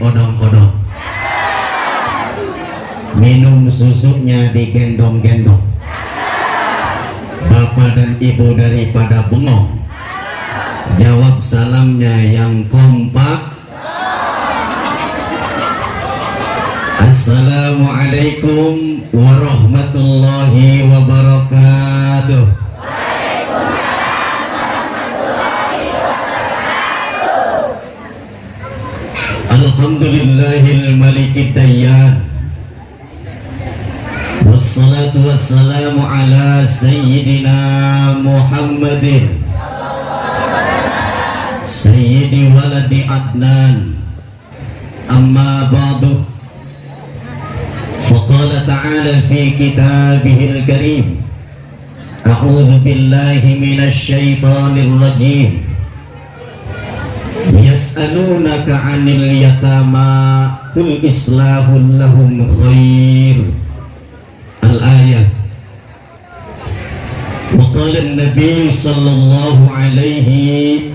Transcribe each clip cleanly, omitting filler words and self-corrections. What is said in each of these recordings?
odong-odong, minum susunya digendong-gendong, bapak dan ibu daripada bengong, jawab salamnya yang kompak. Assalamualaikum warahmatullahi wabarakatuh. Alhamdulillahil malikid dayyan, wassalatu wassalamu ala sayyidina Muhammadin sayyidi waladi Adnan. Amma ba'du, faqala ta'ala fi kitabihil karim, a'udzu billahi minasy syaithanir rajim. Yas'alunaka 'anil yatama qul islahun lahum khair. Al-ayat. Wa qala an-nabiy sallallahu alaihi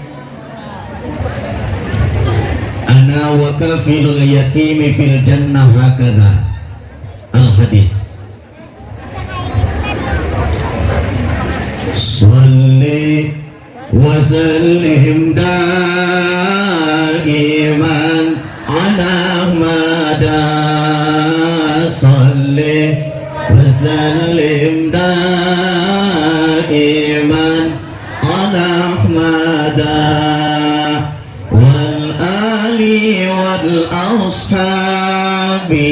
ana wa kafilul yatimi fil jannah hakadha. Al-hadis. Salli wa sallim daiman ala mada, salli wa sallim daiman ala mada, wal ali wal ashabi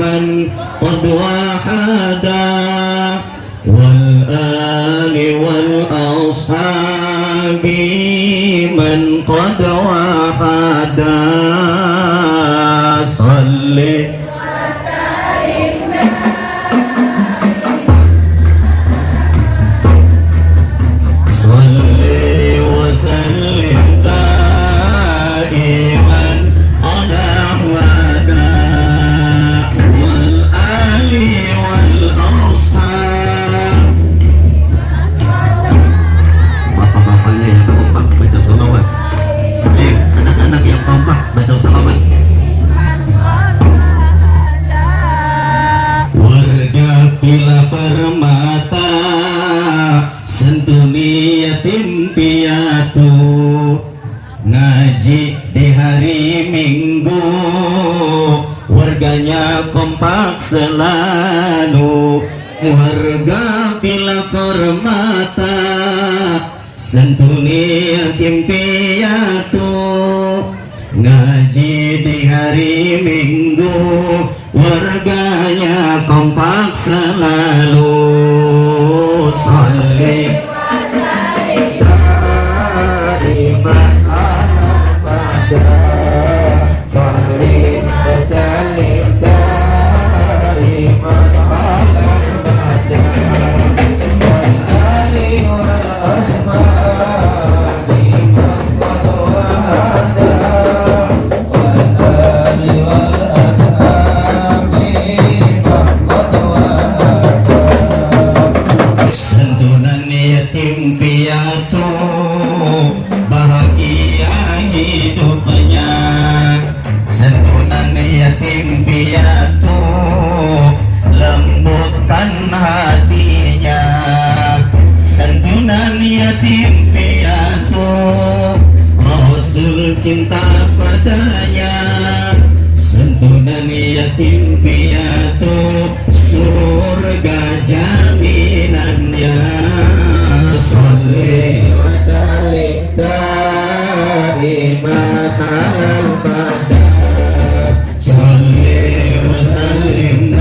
man qad wahada, wal ali wal ashabi man qad wahada. Salli wa sallim daiman ala wada, wal ali wal ashab. Bapak-bapaknya yang kompak baca salawat, anak-anak yang kompak baca salawat. Warga pila permata, sentuni yatim piatu, ngaji di hari Minggu, warganya kompak selalu. Warga pila permata, sentuni yatim piatu, ngaji di hari Minggu, warganya kompak selalu. Salli daiman ala mada, salli wa sallim daiman ala mada, wal ali wal ashabi man qad wahada, wal ali wal ashabi man qad wahada. Santunan yatim piatu, bahagia hidupnya. Santunan yatim piatu, lembutkan hatinya. Santunan yatim piatu, Rasul cinta padanya. Santunan yatim piatu, surga jaminannya. Salli wa sallim daiman alal mada, salli wa sallim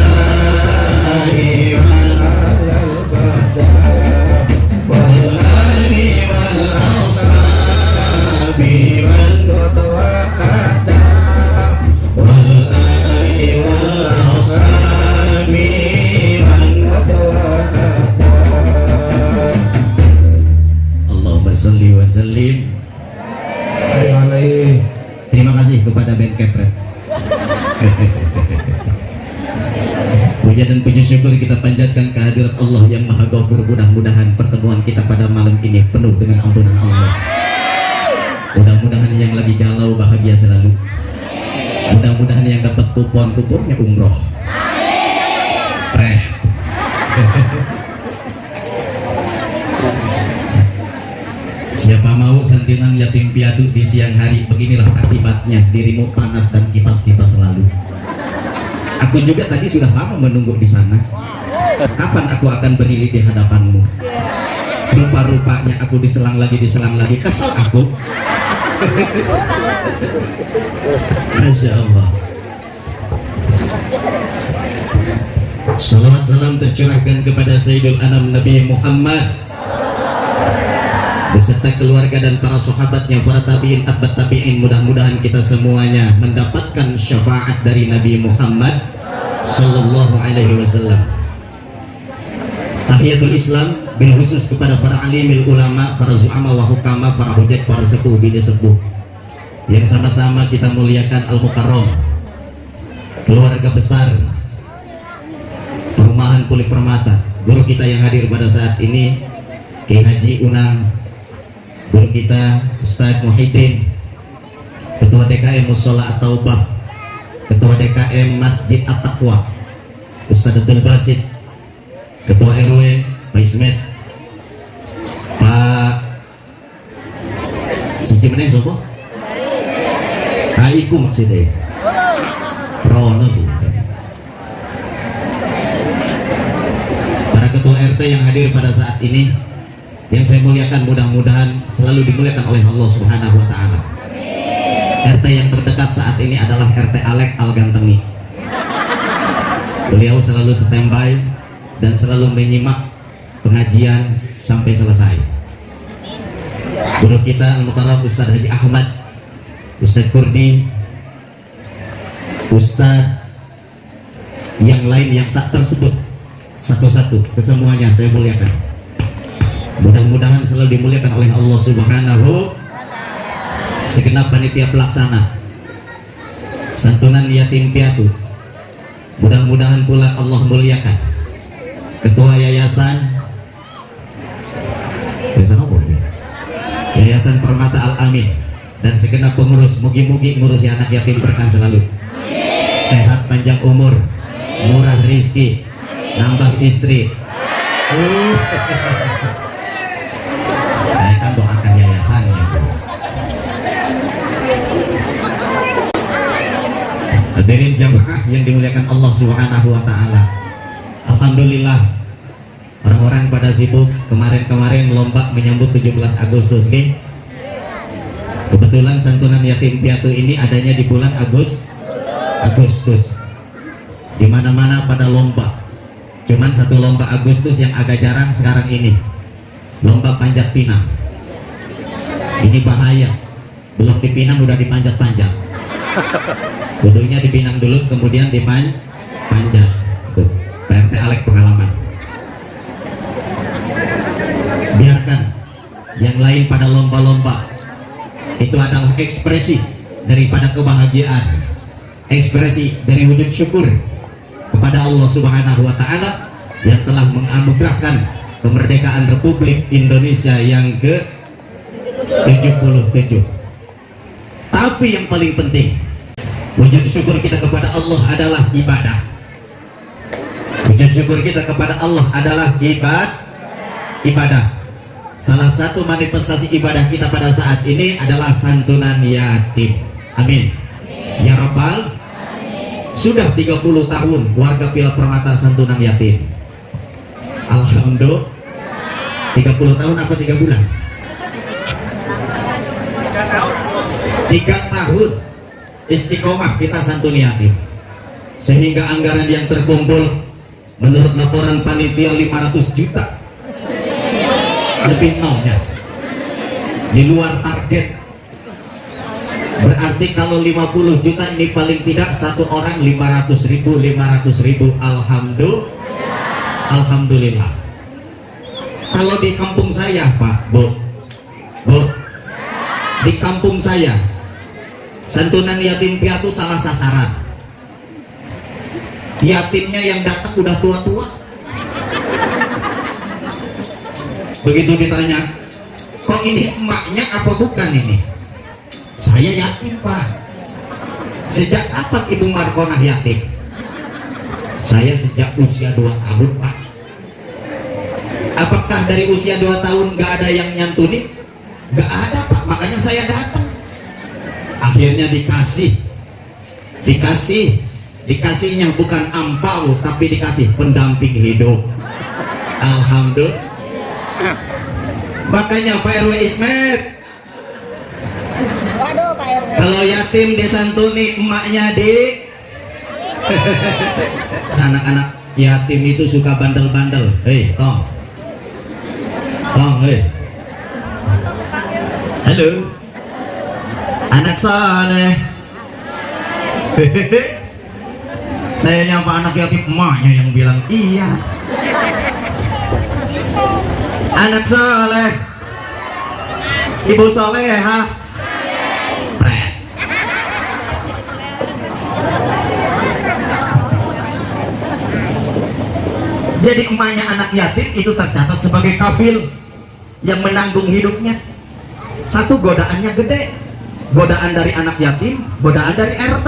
daiman alal mada, wal ali wal ashabi man qad wahada, wal ali wal ashabi man qad wahada. Allahumma salli wa sallim. Terima kasih kepada band Kepret. Puja dan puji syukur kita panjatkan kehadirat Allah yang Maha Ghafur. Mudah-mudahan pertemuan kita pada malam ini penuh dengan ampunan Allah. Mudah-mudahan yang lagi galau bahagia selalu. Mudah-mudahan yang dapat kupon-kuponnya umroh. Siapa mau santunan yatim piatu di siang hari, beginilah akibatnya, dirimu panas dan kipas-kipas selalu. Aku juga tadi sudah lama menunggu di sana. Kapan aku akan berdiri di hadapanmu? Rupa-rupanya aku diselang lagi, kesel aku. Masya Allah. Salawat salam tercurahkan kepada Sayyidul Anam Nabi Muhammad beserta keluarga dan para sahabatnya, para tabi'in, atba'ut tabi'in. Mudah-mudahan kita semuanya mendapatkan syafaat dari Nabi Muhammad sallallahu alaihi wasallam. Tahiyatul Islam bil khusus kepada para alimil ulama, para zu'ama wa hukama, para hujat, para sepuh bini sepuh yang sama-sama kita muliakan. Al-Mukarram, keluarga besar Perumahan Puli Permata, guru kita yang hadir pada saat ini, Kiai Haji Unang, guru kita Ustadz Muhyiddin, Ketua DKM Mushola At-Taubah, Ketua DKM Masjid At-Taqwa Ustadz Abdul Basit, Ketua RW Pak Ismet, Pak Cimeneng sopo? Aiku maksudnya Rono sih. Para ketua RT yang hadir pada saat ini yang saya muliakan, mudah-mudahan selalu dimuliakan oleh Allah Subhanahu wa taala. RT yang terdekat saat ini adalah RT Alek Al-Gantengi. Beliau selalu standby dan selalu menyimak pengajian sampai selesai. Guru kita Al-Mukarram Ustadz Haji Ahmad, Ustadz Kurdi, Ustadz yang lain yang tak tersebut satu-satu, kesemuanya saya muliakan. Mudah-mudahan selalu dimuliakan oleh Allah Subhanahu. Segenap panitia pelaksana santunan yatim piatu, mudah-mudahan pula Allah muliakan. Ketua yayasan Yayasan Permata Al-Amin dan segenap pengurus, mugi-mugi ngurusi anak yatim berkah selalu, sehat panjang umur, murah rizki, nambah istri. Saya kan doakan yayasannya. Hadirin jamaah yang dimuliakan Allah Subhanahu wa taala. Alhamdulillah, orang-orang pada sibuk kemarin-kemarin lomba menyambut 17 Agustus, okay? Kebetulan santunan yatim piatu ini adanya di bulan Agustus. Di mana-mana pada lomba. Cuman satu lomba Agustus yang agak jarang sekarang ini, lomba panjat pinang. Ini bahaya, belum dipinang udah dipanjat-panjat. Kudunya dipinang dulu kemudian dipanjat. Tuh, PRT Alek pengalaman. Biarkan yang lain pada lomba-lomba, itu adalah ekspresi daripada kebahagiaan, ekspresi dari wujud syukur kepada Allah Subhanahu wa taala yang telah menganugerahkan kemerdekaan Republik Indonesia yang ke-77. Tapi yang paling penting, wujud syukur kita kepada Allah adalah ibadah. Wujud syukur kita kepada Allah adalah ibadah. Salah satu manifestasi ibadah kita pada saat ini adalah santunan yatim. Amin. Ya Rabbal. Sudah 30 tahun warga Pila Permata santunan yatim. Alhamdulillah. 30 tahun apa 3 bulan? 3 tahun istiqomah kita santun yatim, sehingga anggaran yang terkumpul menurut laporan panitia 500 juta lebih nolnya, di luar target. Berarti kalau 50 juta ini paling tidak satu orang 500 ribu. Alhamdulillah. Kalau di kampung saya Pak, Bu, di kampung saya santunan yatim piatu salah sasaran. Yatimnya yang datang udah tua-tua. Begitu ditanya, kok ini emaknya apa bukan ini? Saya yatim Pak. Sejak kapan Ibu Markonah yatim? Saya sejak usia 2 tahun, Pak. Apakah dari usia 2 tahun gak ada yang nyantuni? Gak ada, Pak, makanya saya datang. Akhirnya dikasihnya bukan ampau, tapi dikasih pendamping hidup. Alhamdulillah. Makanya Pak RW Ismet, Waduh, Pak RW. kalau yatim disantuni emaknya anak-anak yatim itu suka bandel-bandel. Hei, Tong, hei. Halo, anak soleh. Saya nyapa anak yatim, emaknya yang bilang iya. Anak soleh, ibu soleha. Jadi emaknya anak yatim itu tercatat sebagai kafil yang menanggung hidupnya. Satu, godaannya gede, godaan dari anak yatim, godaan dari RT.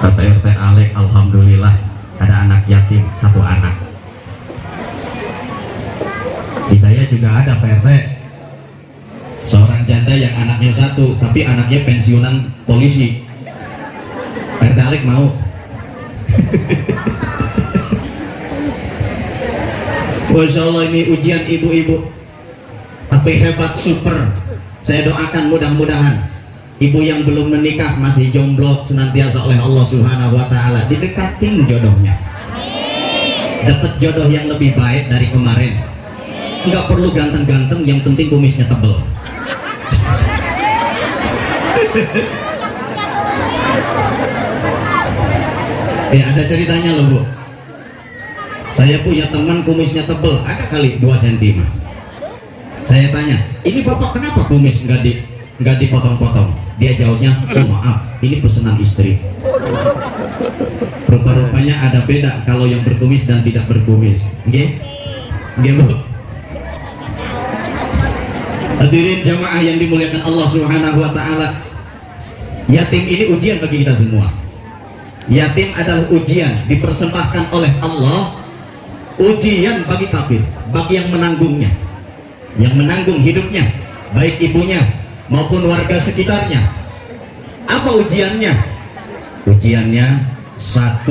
Kata RT Alek, alhamdulillah ada anak yatim 1 anak. Di saya juga ada Pak RT, seorang janda yang anaknya 1, tapi anaknya pensiunan polisi. Pak RT Alek mau. Masya Allah, ini ujian ibu-ibu, tapi hebat, super. Saya doakan mudah-mudahan ibu yang belum menikah, masih jomblo, senantiasa oleh Allah Subhanahu wa Ta'ala didekatin jodohnya, dapat jodoh yang lebih baik dari kemarin. Nggak perlu ganteng-ganteng, yang penting kumisnya tebel. Ya, ada ceritanya loh, Bu. Saya punya teman kumisnya tebel, ada kali 2 cm. Saya tanya, ini bapak kenapa kumis nggak dipotong-potong? Dia jawabnya, oh maaf, ini pesanan istri. Rupa-rupanya ada beda kalau yang berkumis dan tidak berkumis. Nggih? Nggih, Bu. Hadirin jamaah yang dimuliakan Allah Subhanahu wa Ta'ala, yatim ini ujian bagi kita semua. Yatim adalah ujian, dipersembahkan oleh Allah, ujian bagi kafir, bagi yang menanggungnya, yang menanggung hidupnya, baik ibunya maupun warga sekitarnya. Apa ujiannya? Ujiannya 1,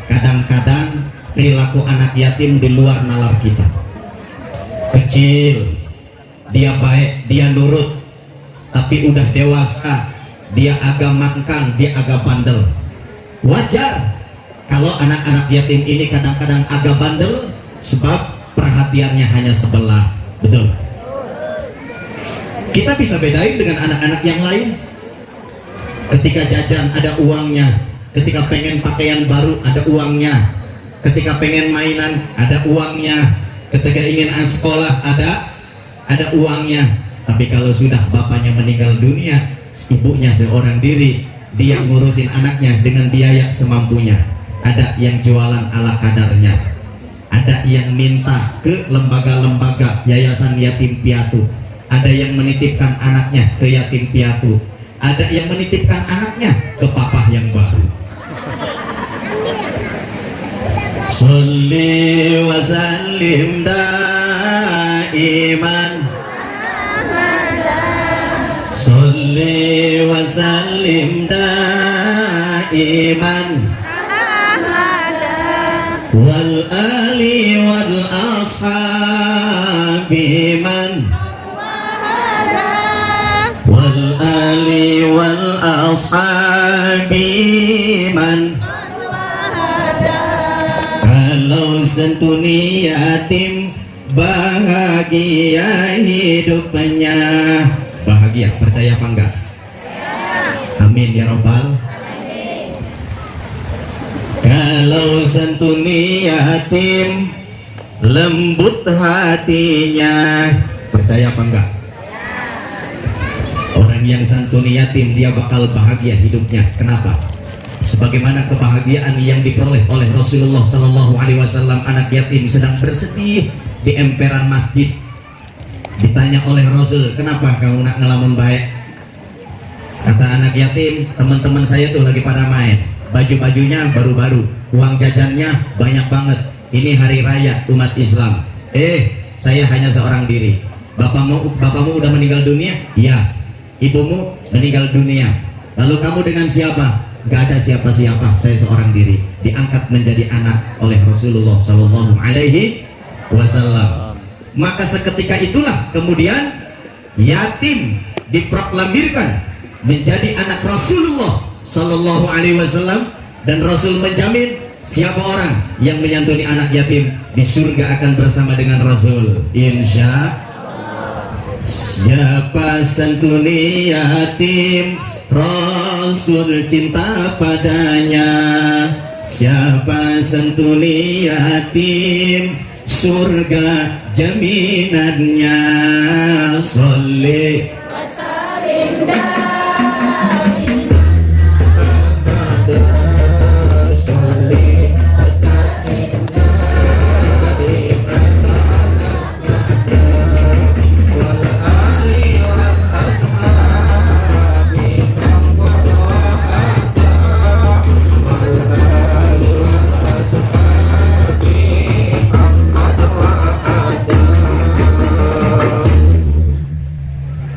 kadang-kadang perilaku anak yatim di luar nalar kita. Kecil, dia baik, dia nurut, tapi udah dewasa, dia agak mangkang, dia agak bandel. Wajar kalau anak-anak yatim ini kadang-kadang agak bandel, sebab perhatiannya hanya sebelah. Betul? Kita bisa bedain dengan anak-anak yang lain. Ketika jajan ada uangnya, ketika pengen pakaian baru ada uangnya, ketika pengen mainan ada uangnya, ketika ingin sekolah ada uangnya. Tapi kalau sudah bapaknya meninggal dunia, ibunya seorang diri, dia ngurusin anaknya dengan biaya semampunya. Ada yang jualan ala kadarnya, ada yang minta ke lembaga-lembaga yayasan yatim piatu, ada yang menitipkan anaknya ke yatim piatu, ada yang menitipkan anaknya ke papa yang baru. Sholli wa sallim daiman, Sholli wa sallim daiman, wal ali wal ashabi man, wal ali wal ashabi man. Kalau santuni yatim bahagia hidupnya. Bahagia, percaya apa enggak? Amin ya robbal. Kalau santuni yatim lembut hatinya, percaya apa enggak? Orang yang santuni yatim dia bakal bahagia hidupnya. Kenapa? Sebagaimana kebahagiaan yang diperoleh oleh Rasulullah Sallallahu Alaihi Wasallam, anak yatim sedang bersedih di emperan masjid. Ditanya oleh Rasul, kenapa kamu nak ngelamun baik? Kata anak yatim, teman-teman saya tuh lagi pada main, baju-bajunya baru-baru, uang jajannya banyak banget. Ini hari raya umat Islam. Saya hanya seorang diri. Bapakmu udah meninggal dunia? Ya. Ibumu meninggal dunia. Lalu kamu dengan siapa? Gak ada siapa-siapa, saya seorang diri. Diangkat menjadi anak oleh Rasulullah Sallallahu Alaihi Wasallam. Maka seketika itulah kemudian yatim diproklamirkan menjadi anak Rasulullah Sallallahu Alaihi Wasallam, dan Rasul menjamin siapa orang yang menyantuni anak yatim di surga akan bersama dengan Rasul, insya. Siapa santuni yatim, Rasul cinta padanya. Siapa santuni yatim, surga jaminannya. Sholli wasallim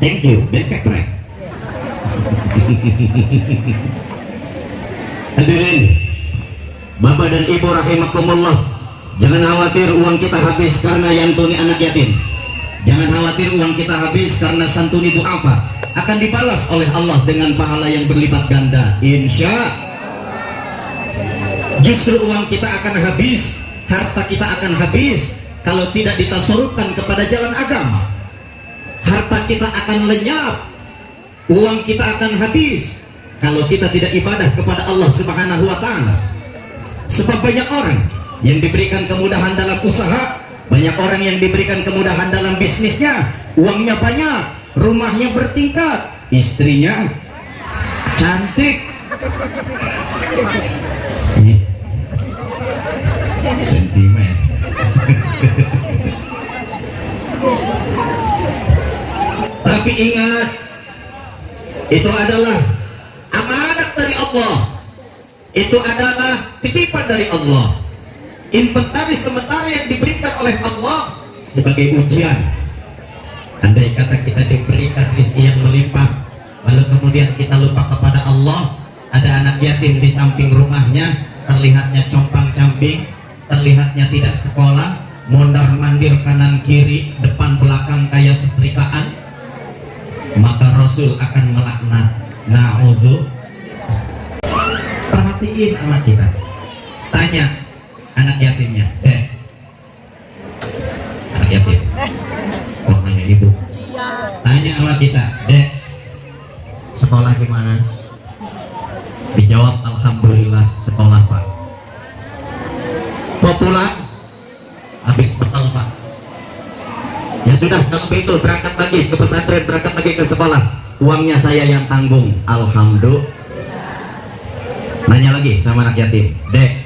Thank you, bekek rek. Hadirin, Bapak dan Ibu rahimakumullah, jangan khawatir uang kita habis karena yantuni anak yatim. Jangan khawatir uang kita habis karena santuni du'afa. Akan dibalas oleh Allah dengan pahala yang berlipat ganda, insya. Justru uang kita akan habis, harta kita akan habis kalau tidak ditasorupkan kepada jalan agama. Harta kita akan lenyap, uang kita akan habis kalau kita tidak ibadah kepada Allah Subhanahu wa Ta'ala. Sebab banyak orang yang diberikan kemudahan dalam usaha, banyak orang yang diberikan kemudahan dalam bisnisnya, uangnya banyak, rumahnya bertingkat, istrinya cantik, sentimen. Tapi ingat, itu adalah amanat dari Allah, itu adalah titipan dari Allah, inventaris sementara yang diberikan oleh Allah sebagai ujian. Andai kata kita diberikan rezeki yang melimpah, lalu kemudian kita lupa kepada Allah, ada anak yatim di samping rumahnya, terlihatnya compang-camping, terlihatnya tidak sekolah, mondar-mandir kanan kiri, depan belakang kayak setrikaan, maka Rasul akan melaknat. Na'udzu. Perhatiin sama kita, tanya anak yatimnya, anak yatim kok nanya ibu, tanya sama kita, sekolah gimana? Dijawab, alhamdulillah sekolah pak. Kok pulang? Habis bekal pak. Ya sudah, kalau begitu berangkat lagi ke pesantren, berangkat lagi ke sekolah, uangnya saya yang tanggung. Alhamdulillah. Nanya lagi sama anak yatim, dek,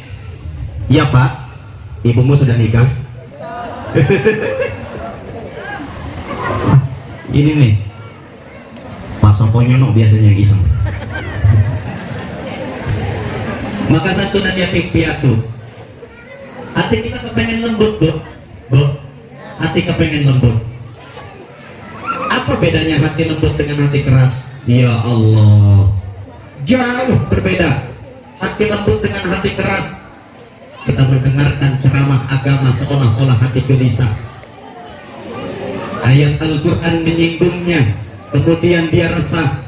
iya pak, ibumu sudah nikah? Ini nih Pak Soponyono biasanya yang iseng. Maka satu dan yatim piatu, hati kita kepengen lembut bu, hati kepengen lembut. Apa bedanya hati lembut dengan hati keras? Ya Allah, jauh berbeda. Hati lembut dengan hati keras, kita mendengarkan ceramah agama seolah-olah hati gelisah. Ayat Al-Quran menyinggungnya, kemudian dia resah.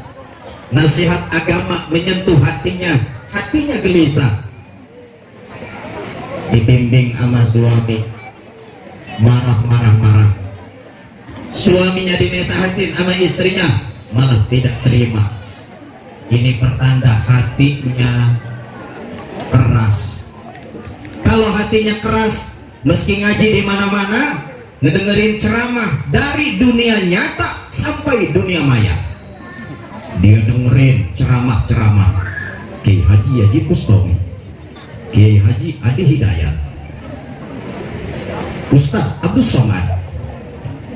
Nasihat agama menyentuh hatinya, hatinya gelisah. Dibimbing sama suami, marah. Suaminya dinasihatin sama istrinya, malah tidak terima. Ini pertanda hatinya keras. Kalau hatinya keras, meski ngaji di mana-mana, ngedengerin ceramah dari dunia nyata sampai dunia maya, dia dengerin ceramah-ceramah Kiai Haji Yaji Bustami, Kiai Haji Adi Hidayat, Ustadz Abdus Somad,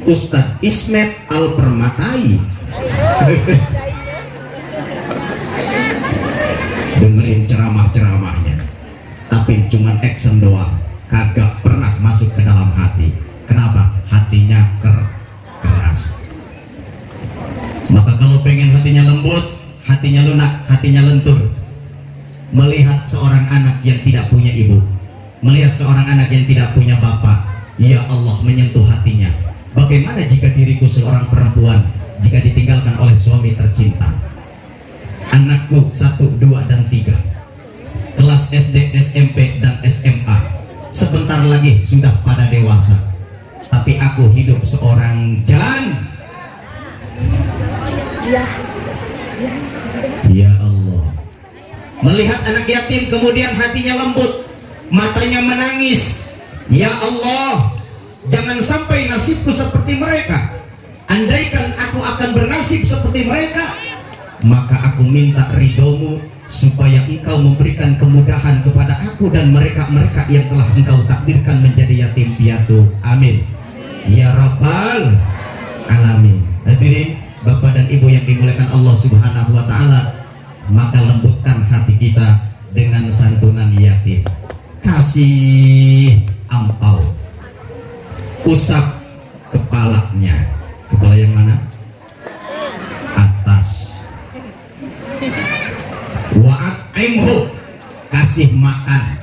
Ustadz Ismet Al Permatai, dengerin ceramah-ceramahnya, tapi cuman action doang, kagak pernah masuk ke dalam hati. Kenapa? Hatinya keras. Maka kalau pengen hatinya lembut, hatinya lunak, hatinya lentur, melihat seorang anak yang tidak punya ibu, melihat seorang anak yang tidak punya bapak, ya Allah, menyentuh hatinya. Bagaimana jika diriku seorang perempuan jika ditinggalkan oleh suami tercinta? Anakku 1, 2, dan 3 kelas SD, SMP, dan SMA sebentar lagi sudah pada dewasa, tapi aku hidup seorang ya Allah. Melihat anak yatim kemudian hatinya lembut, matanya menangis. Ya Allah, jangan sampai nasibku seperti mereka. Andaikan aku akan bernasib seperti mereka, maka aku minta ridhomu supaya engkau memberikan kemudahan kepada aku dan mereka-mereka yang telah engkau takdirkan menjadi yatim piatu. Amin ya rabbal alamin. Hadirin Bapak dan Ibu yang dimuliakan Allah Subhanahu wa taala, maka lembutkan hati kita dengan santunan yatim. Kasih ampau, usap kepalanya. Kepala yang mana? Atas. Wa'at'imhu, kasih makan.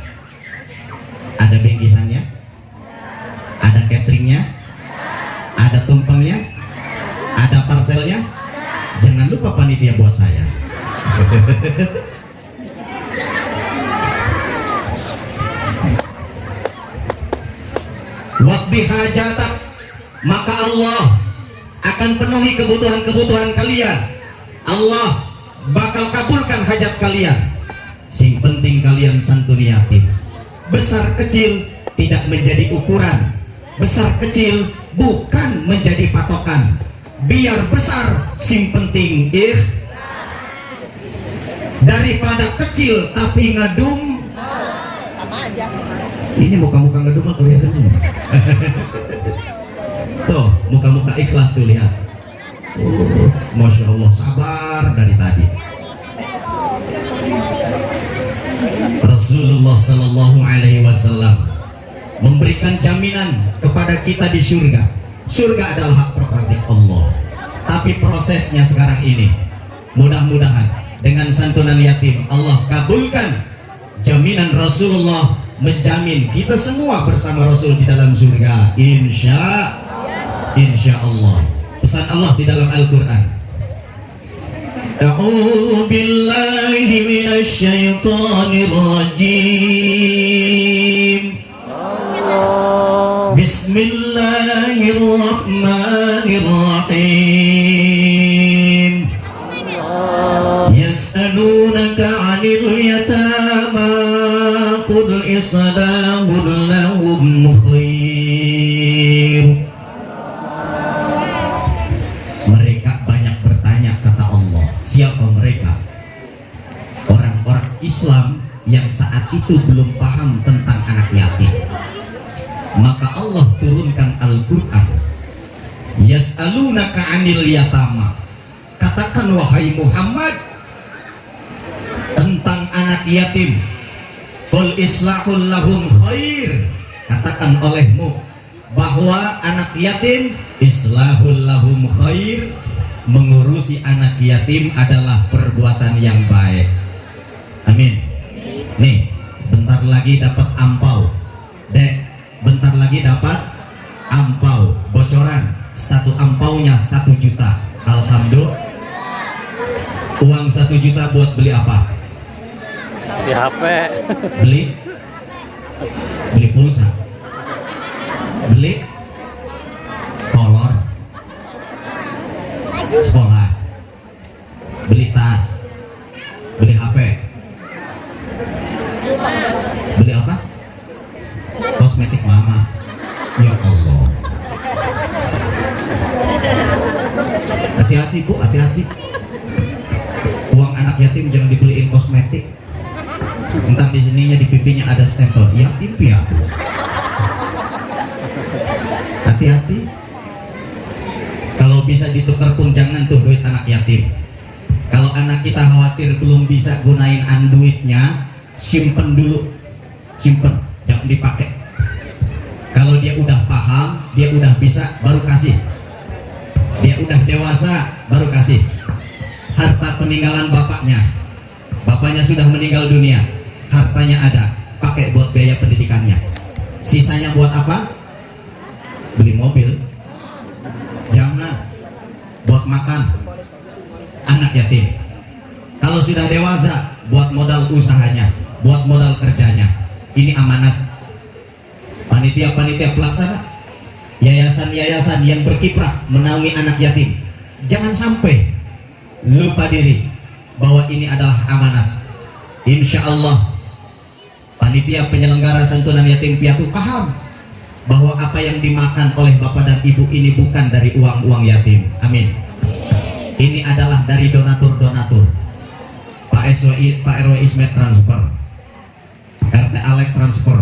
Ada bingkisannya? Ada cateringnya? Ada tumpengnya? Ada parcelnya? Jangan lupa panitia buat saya. Waqdi hajatak, maka Allah akan penuhi kebutuhan-kebutuhan kalian. Allah bakal kabulkan hajat kalian. Sing penting kalian santuni yatim. Besar kecil tidak menjadi ukuran, besar kecil bukan menjadi patokan. Biar besar, sing penting daripada kecil tapi ngedum. Sama aja. Ini muka-muka ngedum kelihatan semua. Tuh, muka-muka ikhlas tuh, lihat. Masya Allah, sabar dari tadi. Rasulullah Sallallahu Alaihi Wasallam memberikan jaminan kepada kita di surga. Surga adalah hak prerogatif Allah. Tapi prosesnya sekarang ini, mudah-mudahan dengan santunan yatim Allah kabulkan jaminan Rasulullah, menjamin kita semua bersama Rasul di dalam surga. Insya Allah. Pesan Allah di dalam Al-Quran. A'udzu billahi minasy syaithanir rajim. Bismillahirrahmanirrahim. Yas'alunaka 'anil yatama qul islahun lahum khair. Mereka banyak bertanya, kata Allah. Siapa mereka? Orang-orang Islam yang saat itu belum paham tentang anak yatim. Maka Allah turunkan Al-Quran. Yas'alunaka 'anil yatama. Katakan wahai Muhammad tentang anak yatim. Qul islahul lahum khair. Katakan olehmu bahwa anak yatim islahul lahum khair, mengurusi anak yatim adalah perbuatan yang baik. Amin. Nih, bentar lagi dapat ampau. Dek, bentar lagi dapat ampau. Bocoran, satu ampaunya 1 juta. Alhamdulillah. Uang 1 juta buat beli apa? Di HP. Beli pulsa, beli kolor, sekolah, beli tas, beli HP, beli apa? Kosmetik mama. Ya Allah, hati-hati Bu, hati-hati. Uang anak yatim jangan dibeliin kosmetik. Entar di sininya, di pipinya ada stempel yatim piatu. Hati-hati. Kalau bisa ditukar pun jangan tuh duit anak yatim. Kalau anak kita khawatir belum bisa gunain Androidnya, simpen dulu, simpen, jangan dipakai. Kalau dia udah paham, dia udah bisa, baru kasih. Dia udah dewasa, baru kasih. Harta peninggalan bapaknya sudah meninggal dunia, hartanya ada, pakai buat biaya pendidikannya. Sisanya buat apa? Beli mobil? Jangan. Buat makan anak yatim. Kalau sudah dewasa, buat modal usahanya, buat modal kerjanya. Ini amanat. Panitia-panitia pelaksana, yayasan-yayasan yang berkiprah menaungi anak yatim, jangan sampai lupa diri bahwa ini adalah amanat. Insya Allah panitia penyelenggara santunan yatim piatu paham bahwa apa yang dimakan oleh bapak dan ibu ini bukan dari uang-uang yatim. Amin. Ini adalah dari donatur-donatur. Pak RW Ismet transfer, RT Alek transfer,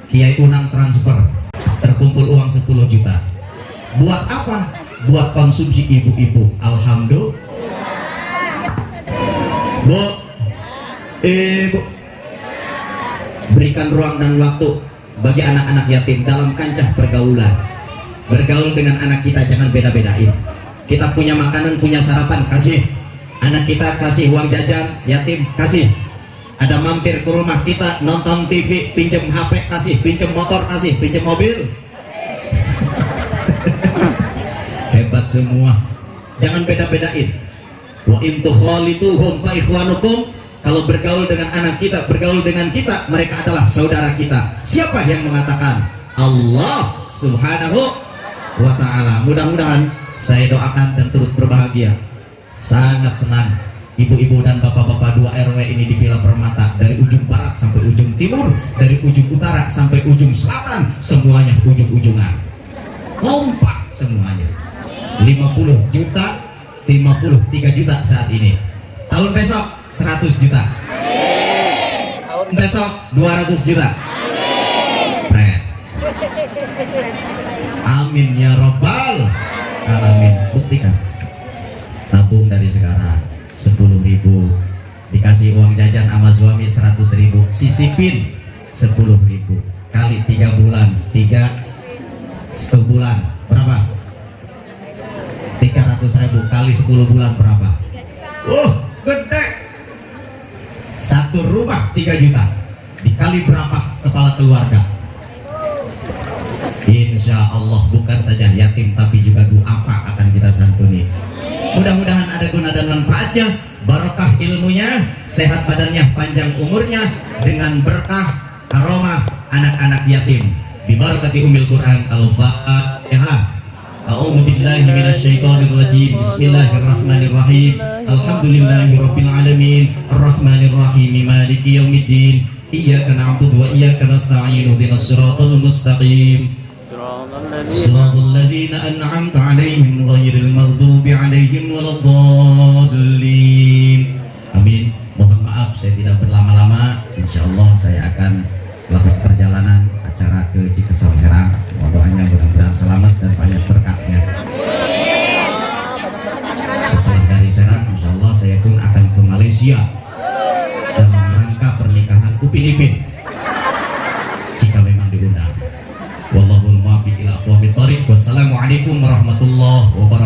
Kiai Unang transfer, terkumpul uang 10 juta. Buat apa? Buat konsumsi ibu-ibu. Alhamdulillah. Bu, ibu, berikan ruang dan waktu bagi anak-anak yatim dalam kancah pergaulan. Bergaul dengan anak kita, jangan beda-bedain. Kita punya makanan, punya sarapan, kasih. Anak kita kasih uang jajan, yatim kasih. Ada mampir ke rumah kita nonton TV, pinjam HP kasih, pinjam motor kasih, pinjam mobil. Hebat semua. Jangan beda-bedain. Wa in tukhalituhum fa ikhwanukum. Kalau bergaul dengan anak kita, bergaul dengan kita, mereka adalah saudara kita. Siapa yang mengatakan? Allah Subhanahu wa ta'ala. Mudah-mudahan saya doakan dan turut berbahagia. Sangat senang ibu-ibu dan bapak-bapak 2 RW ini di Villa Permata, dari ujung barat sampai ujung timur, dari ujung utara sampai ujung selatan, semuanya ujung-ujungan. Kompak semuanya. 50 juta, 53 juta saat ini. Tahun besok 100 juta. Tahun besok 200 juta. Amin ya robbal alamin. Buktikan. Tabung dari sekarang 10.000, dikasih uang jajan sama suami 100.000, sisipin 10.000 kali 3 bulan, 1 bulan berapa? 300.000 kali 10 bulan berapa? Gede. Satu rumah 3 juta, dikali berapa kepala keluarga? Insya Allah bukan saja yatim tapi juga duafa akan kita santuni. Mudah-mudahan ada guna dan manfaatnya, barokah ilmunya, sehat badannya, panjang umurnya, dengan berkah aroma anak-anak yatim. Bibarakati Ummil Quran. Al-Fatihah. A'udzu billahi minasyaitonir rajim. Bismillahirrahmanirrahim. Alhamdulillahirabbil alamin. Arrahmanir rahim. Maliki yaumiddin. Iyyaka na'budu wa iyyaka nasta'in. Ihdinas siratal mustaqim. Shiratal ladzina an'amta 'alaihim ghairil maghdubi 'alaihim waladdallin. Amin. Mohon maaf saya tidak berlama-lama. Insyaallah saya akan melakukan perjalanan acara ke Cikesal Serang. Doanya mudah-mudahan selamat dan banyak berkatnya. Setelah dari Serang, insyaallah saya pun akan ke Malaysia dalam rangka pernikahan Upin Ipin, jika memang diundang. Wallahul muwaffiq ila aqwamit thoriq. Wassalamualaikum warahmatullahi wabarakatuh.